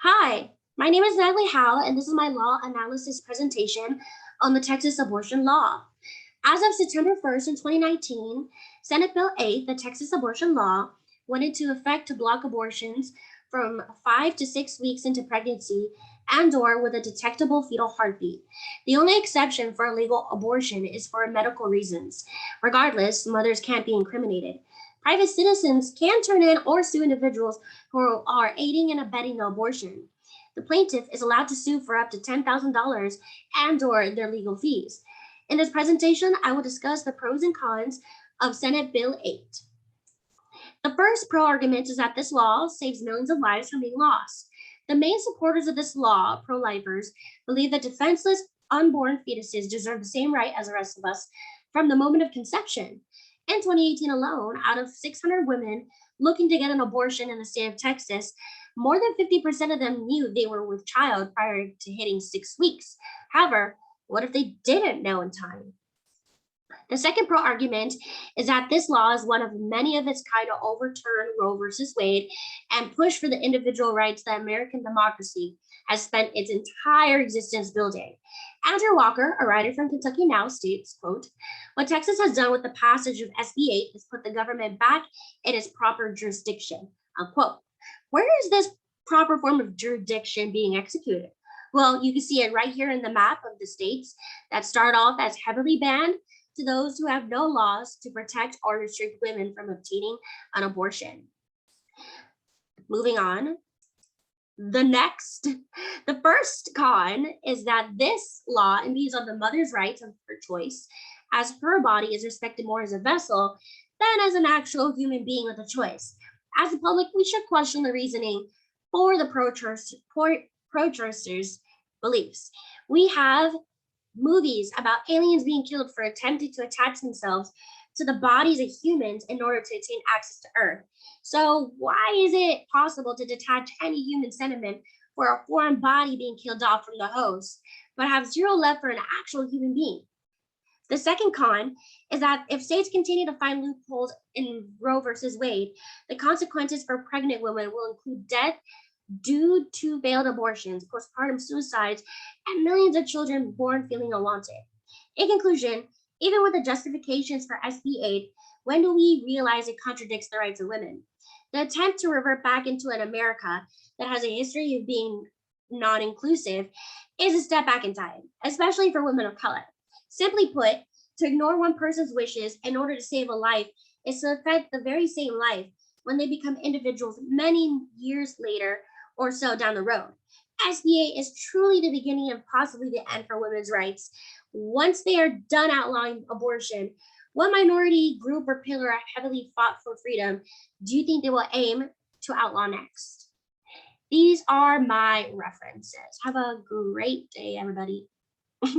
Hi, my name is Natalie Howe, and this is my law analysis presentation on the Texas abortion law. As of September 1st in 2019, Senate Bill 8, the Texas abortion law, went into effect to block abortions from 5 to 6 weeks into pregnancy and/or with a detectable fetal heartbeat. The only exception for illegal abortion is for medical reasons. Regardless, mothers can't be incriminated. Private citizens can turn in or sue individuals who are aiding and abetting the abortion. The plaintiff is allowed to sue for up to $10,000 and/or their legal fees. In this presentation, I will discuss the pros and cons of Senate Bill 8. The first pro argument is that this law saves millions of lives from being lost. The main supporters of this law, pro-lifers, believe that defenseless unborn fetuses deserve the same right as the rest of us from the moment of conception. In 2018 alone, out of 600 women looking to get an abortion in the state of Texas, more than 50% of them knew they were with child prior to hitting 6 weeks. However, what if they didn't know in time? The second pro argument is that this law is one of many of its kind to overturn Roe versus Wade and push for the individual rights that American democracy has spent its entire existence building. Andrew Walker, a writer from Kentucky Now, states, quote, "What Texas has done with the passage of SB 8 is put the government back in its proper jurisdiction," unquote. Where is this proper form of jurisdiction being executed? Well, you can see it right here in the map of the states that start off as heavily banned to those who have no laws to protect or restrict women from obtaining an abortion. Moving on. The first con is that this law impedes on the mother's rights of her choice, as her body is respected more as a vessel than as an actual human being with a choice. As a public, we should question the reasoning for the pro-choicers' beliefs. We have movies about aliens being killed for attempting to attach themselves to the bodies of humans in order to attain access to Earth. So why is it possible to detach any human sentiment for a foreign body being killed off from the host, but have zero left for an actual human being? The second con is that if states continue to find loopholes in Roe versus Wade, the consequences for pregnant women will include death due to failed abortions, postpartum suicides, and millions of children born feeling unwanted. In conclusion, even with the justifications for SB 8, when do we realize it contradicts the rights of women? The attempt to revert back into an America that has a history of being non inclusive is a step back in time, especially for women of color. Simply put, to ignore one person's wishes in order to save a life is to affect the very same life when they become individuals many years later or so down the road. SB 8 is truly the beginning and possibly the end for women's rights. Once they are done outlawing abortion, what minority group or pillar heavily fought for freedom do you think they will aim to outlaw next? These are my references. Have a great day, everybody.